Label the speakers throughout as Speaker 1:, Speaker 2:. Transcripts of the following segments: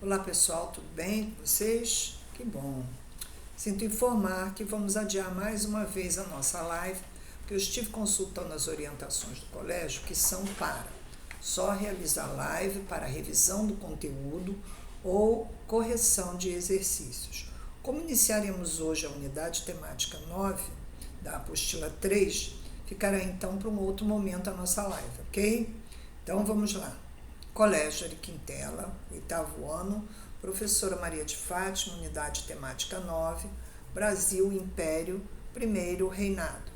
Speaker 1: Olá pessoal, tudo bem com vocês? Que bom! Sinto informar que vamos adiar mais uma vez a nossa live, porque eu estive consultando as orientações do colégio que são para só realizar live para revisão do conteúdo ou correção de exercícios. Como iniciaremos hoje a unidade temática 9 da apostila 3, ficará então para um outro momento a nossa live, ok? Então vamos lá. Colégio Ari Quintela, 8º ano, professora Maria de Fátima, unidade temática 9, Brasil, Império, primeiro reinado.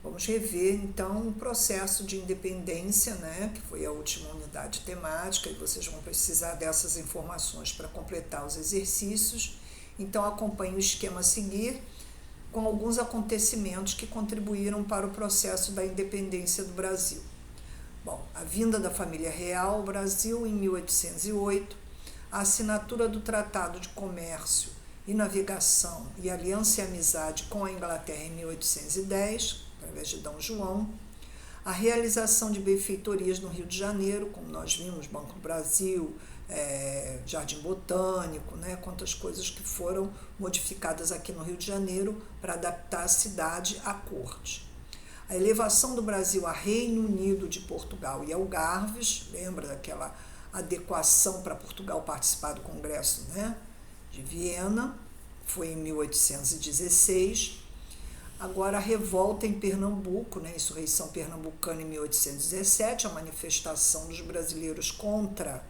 Speaker 1: Vamos rever então o processo de independência, que foi a última unidade temática, e vocês vão precisar dessas informações para completar os exercícios. Então acompanhe o esquema a seguir com alguns acontecimentos que contribuíram para o processo da independência do Brasil. Bom, a vinda da família real ao Brasil em 1808, a assinatura do Tratado de Comércio e Navegação e Aliança e Amizade com a Inglaterra em 1810, através de D. João, a realização de benfeitorias no Rio de Janeiro, como nós vimos, Banco do Brasil, Jardim Botânico, quantas coisas que foram modificadas aqui no Rio de Janeiro para adaptar a cidade à corte. A elevação do Brasil a Reino Unido de Portugal e Algarves, lembra daquela adequação para Portugal participar do Congresso de Viena, foi em 1816. Agora a revolta em Pernambuco, a insurreição pernambucana em 1817, a manifestação dos brasileiros contra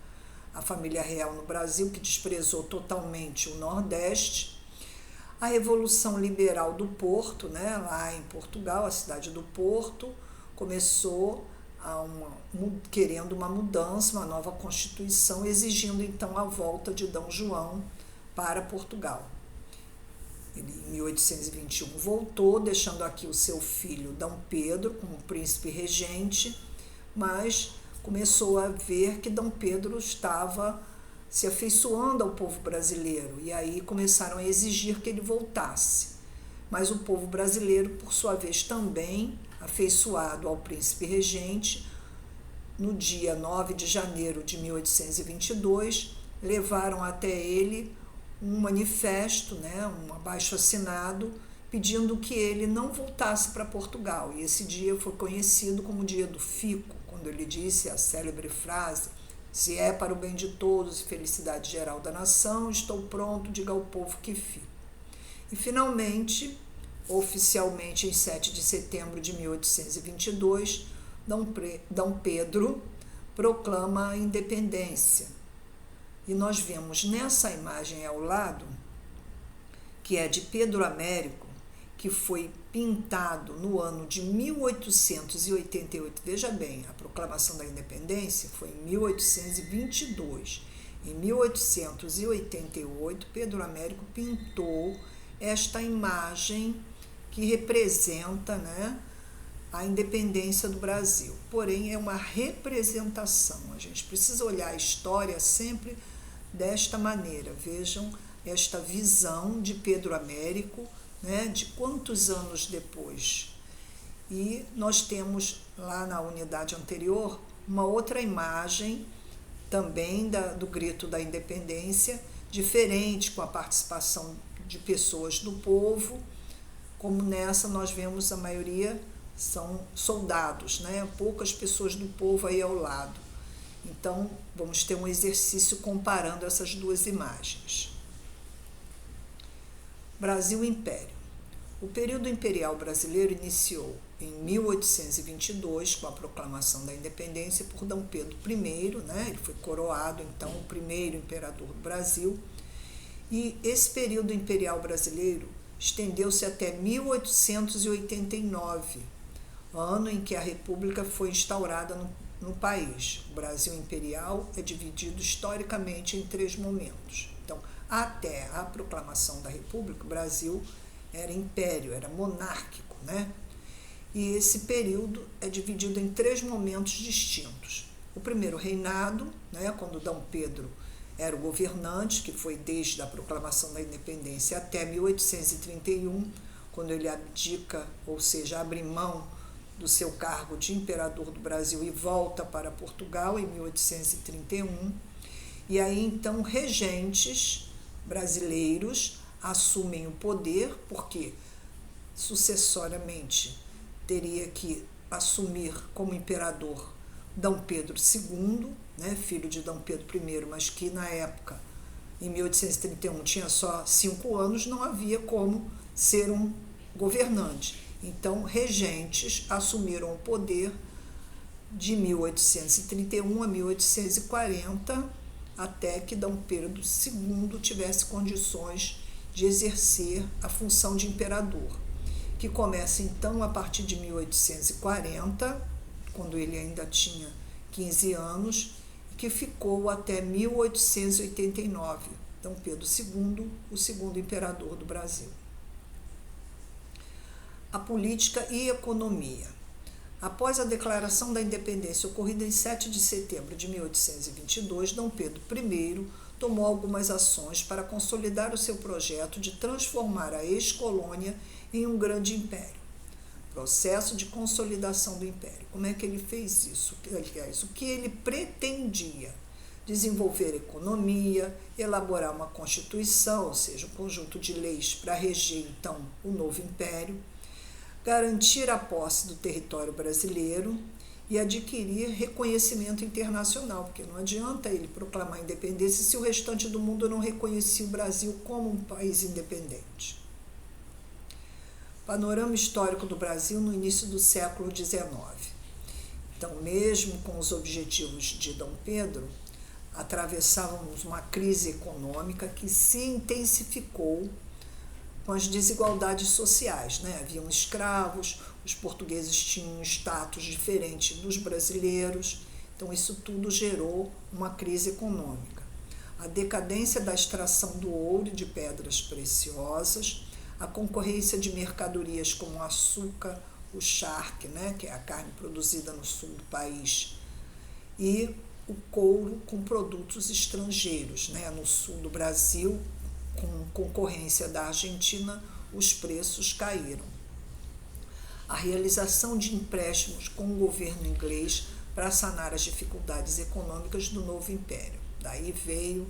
Speaker 1: a família real no Brasil, que desprezou totalmente o Nordeste. A Revolução Liberal do Porto, lá em Portugal, a cidade do Porto, começou querendo uma mudança, uma nova Constituição, exigindo então a volta de D. João para Portugal. Ele, em 1821, voltou, deixando aqui o seu filho D. Pedro como príncipe regente, mas começou a ver que D. Pedro estava se afeiçoando ao povo brasileiro, e aí começaram a exigir que ele voltasse. Mas o povo brasileiro, por sua vez, também afeiçoado ao príncipe regente, no dia 9 de janeiro de 1822, levaram até ele um manifesto, um abaixo-assinado, pedindo que ele não voltasse para Portugal. E esse dia foi conhecido como Dia do Fico, quando ele disse a célebre frase: "Se é para o bem de todos e felicidade geral da nação, estou pronto, diga ao povo que fico." E finalmente, oficialmente em 7 de setembro de 1822, D. Pedro proclama a independência. E nós vemos nessa imagem ao lado, que é de Pedro Américo, que foi pintado no ano de 1888. Veja bem, a proclamação da independência foi em 1822. Em 1888, Pedro Américo pintou esta imagem que representa a independência do Brasil. Porém, é uma representação. A gente precisa olhar a história sempre desta maneira. Vejam esta visão de Pedro Américo, de quantos anos depois. E nós temos lá na unidade anterior uma outra imagem também do grito da independência, diferente, com a participação de pessoas do povo. Como nessa nós vemos, a maioria são soldados, poucas pessoas do povo aí ao lado. Então vamos ter um exercício comparando essas duas imagens. Brasil Império. O período imperial brasileiro iniciou em 1822 com a proclamação da independência por D. Pedro I, ele foi coroado então o primeiro imperador do Brasil, e esse período imperial brasileiro estendeu-se até 1889, ano em que a República foi instaurada no país. O Brasil imperial é dividido historicamente em 3 momentos. Então, até a proclamação da República, o Brasil era império, era monárquico, E esse período é dividido em 3 momentos distintos. O primeiro reinado, quando D. Pedro era o governante, que foi desde a proclamação da independência até 1831, quando ele abdica, ou seja, abre mão do seu cargo de imperador do Brasil e volta para Portugal em 1831. E aí então regentes brasileiros assumem o poder, porque sucessoriamente teria que assumir como imperador D. Pedro II, né, filho de D. Pedro I, mas que na época, em 1831, tinha só 5 anos, não havia como ser um governante. Então, regentes assumiram o poder de 1831 a 1840, até que D. Pedro II tivesse condições de exercer a função de imperador, que começa então a partir de 1840, quando ele ainda tinha 15 anos, que ficou até 1889, D. Pedro II, o segundo imperador do Brasil. A política e economia. Após a declaração da independência ocorrida em 7 de setembro de 1822, D. Pedro I tomou algumas ações para consolidar o seu projeto de transformar a ex-colônia em um grande império. Processo de consolidação do império. Como é que ele fez isso? Aliás, o que ele pretendia? Desenvolver economia, elaborar uma constituição, ou seja, um conjunto de leis para reger então o novo império, garantir a posse do território brasileiro e adquirir reconhecimento internacional, porque não adianta ele proclamar independência se o restante do mundo não reconhecia o Brasil como um país independente. Panorama histórico do Brasil no início do século XIX. Então, mesmo com os objetivos de D. Pedro, atravessávamos uma crise econômica que se intensificou com as desigualdades sociais, né? Haviam escravos, os portugueses tinham um status diferente dos brasileiros, então isso tudo gerou uma crise econômica. A decadência da extração do ouro e de pedras preciosas, a concorrência de mercadorias como o açúcar, o charque, né? Que é a carne produzida no sul do país, e o couro com produtos estrangeiros, né? No sul do Brasil, com concorrência da Argentina, os preços caíram. A realização de empréstimos com o governo inglês para sanar as dificuldades econômicas do novo império. Daí veio,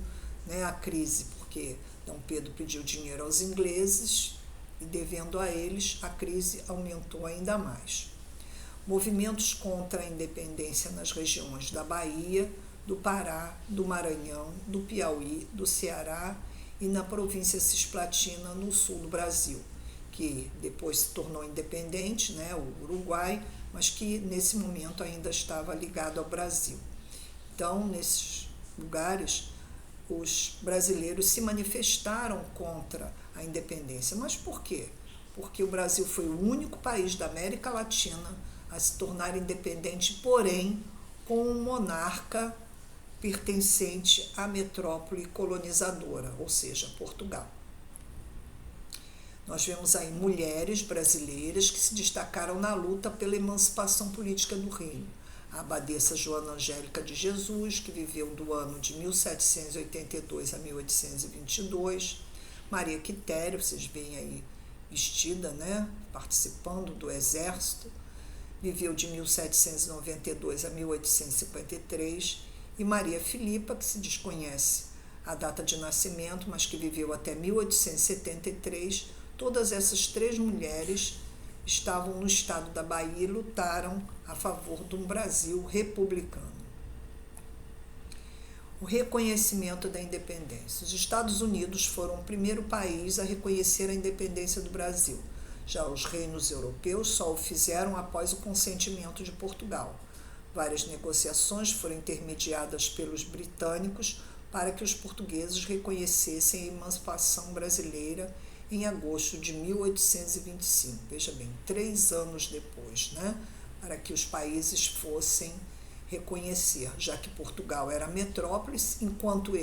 Speaker 1: né, a crise, porque D. Pedro pediu dinheiro aos ingleses e, devendo a eles, a crise aumentou ainda mais. Movimentos contra a independência nas regiões da Bahia, do Pará, do Maranhão, do Piauí, do Ceará e na província cisplatina, no sul do Brasil, que depois se tornou independente, né, o Uruguai, mas que nesse momento ainda estava ligado ao Brasil. Então, nesses lugares, os brasileiros se manifestaram contra a independência. Mas por quê? Porque o Brasil foi o único país da América Latina a se tornar independente, porém com um monarca pertencente à metrópole colonizadora, ou seja, Portugal. Nós vemos aí mulheres brasileiras que se destacaram na luta pela emancipação política do reino. A abadesa Joana Angélica de Jesus, que viveu do ano de 1782 a 1822, Maria Quitéria, vocês veem aí vestida, né, participando do exército, viveu de 1792 a 1853, e Maria Filipa, que se desconhece a data de nascimento, mas que viveu até 1873, todas essas 3 mulheres estavam no estado da Bahia e lutaram a favor de um Brasil republicano. O reconhecimento da independência. Os Estados Unidos foram o primeiro país a reconhecer a independência do Brasil. Já os reinos europeus só o fizeram após o consentimento de Portugal. Várias negociações foram intermediadas pelos britânicos para que os portugueses reconhecessem a emancipação brasileira em agosto de 1825. Veja bem, 3 anos depois, né, para que os países fossem reconhecer, já que Portugal era metrópole, enquanto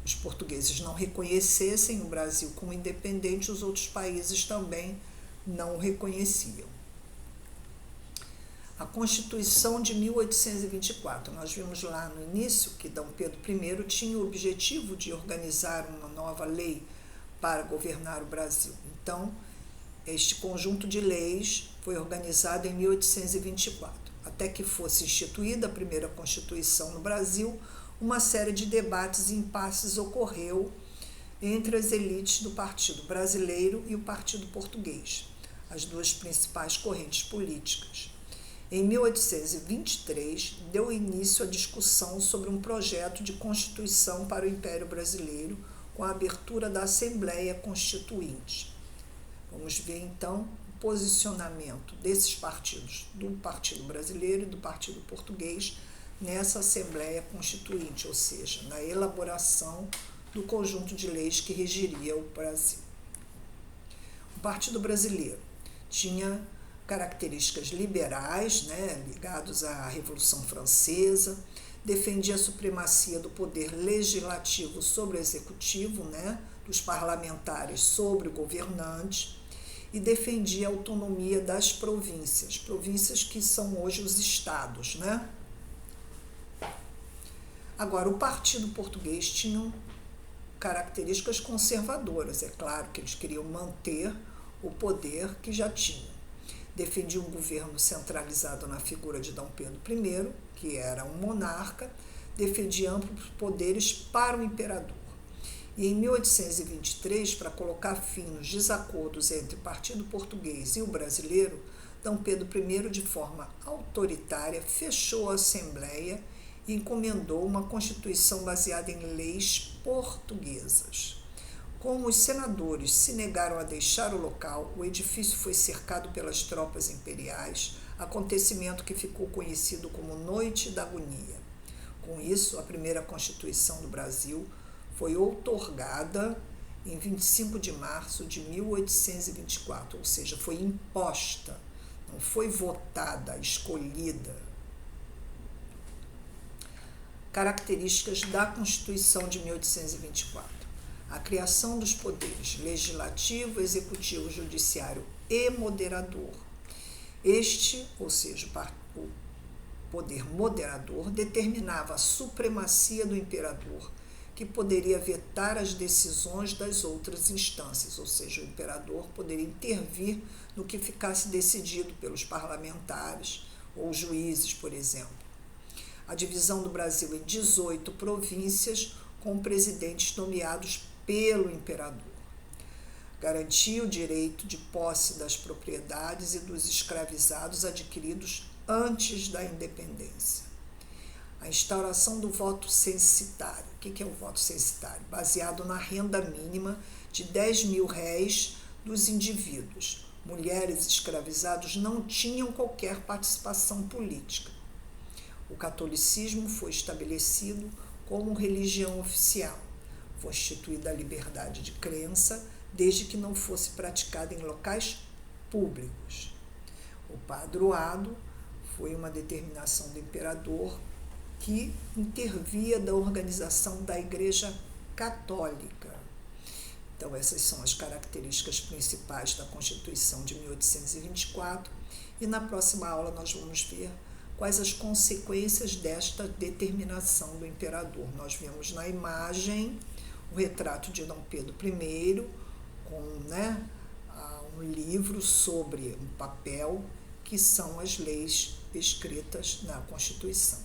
Speaker 1: os portugueses não reconhecessem o Brasil como independente, os outros países também não o reconheciam. A Constituição de 1824, nós vimos lá no início que D. Pedro I tinha o objetivo de organizar uma nova lei para governar o Brasil. Então, este conjunto de leis foi organizado em 1824. Até que fosse instituída a primeira Constituição no Brasil, uma série de debates e impasses ocorreu entre as elites do Partido Brasileiro e o Partido Português, as duas principais correntes políticas. Em 1823, deu início à discussão sobre um projeto de Constituição para o Império Brasileiro, com a abertura da Assembleia Constituinte. Vamos ver, então, o posicionamento desses partidos, do Partido Brasileiro e do Partido Português, nessa Assembleia Constituinte, ou seja, na elaboração do conjunto de leis que regiria o Brasil. O Partido Brasileiro tinha características liberais, ligados à Revolução Francesa, defendia a supremacia do poder legislativo sobre o executivo, dos parlamentares sobre o governante, e defendia a autonomia das províncias que são hoje os estados, Agora, o Partido Português tinha características conservadoras, é claro que eles queriam manter o poder que já tinham. Defendia um governo centralizado na figura de Dom Pedro I, que era um monarca, defendia amplos poderes para o imperador. E em 1823, para colocar fim nos desacordos entre o Partido Português e o brasileiro, Dom Pedro I, de forma autoritária, fechou a Assembleia e encomendou uma Constituição baseada em leis portuguesas. Como os senadores se negaram a deixar o local, o edifício foi cercado pelas tropas imperiais, acontecimento que ficou conhecido como Noite da Agonia. Com isso, a primeira Constituição do Brasil foi outorgada em 25 de março de 1824, ou seja, foi imposta, não foi votada, escolhida. Características da Constituição de 1824. A criação dos poderes legislativo, executivo, judiciário e moderador. Este, ou seja, o poder moderador, determinava a supremacia do imperador, que poderia vetar as decisões das outras instâncias, ou seja, o imperador poderia intervir no que ficasse decidido pelos parlamentares ou juízes, por exemplo. A divisão do Brasil em 18 províncias, com presidentes nomeados pelo imperador. Garantia o direito de posse das propriedades e dos escravizados adquiridos antes da independência. A instauração do voto censitário. O que é o voto censitário? Baseado na renda mínima de 10 mil réis dos indivíduos. Mulheres escravizados não tinham qualquer participação política. O catolicismo foi estabelecido como religião oficial. Foi instituída a liberdade de crença, desde que não fosse praticada em locais públicos. O padroado foi uma determinação do imperador que intervia da organização da Igreja Católica. Então, essas são as características principais da Constituição de 1824, e na próxima aula nós vamos ver quais as consequências desta determinação do imperador. Nós vemos na imagem o retrato de Dom Pedro I, com um livro sobre um papel, que são as leis escritas na Constituição.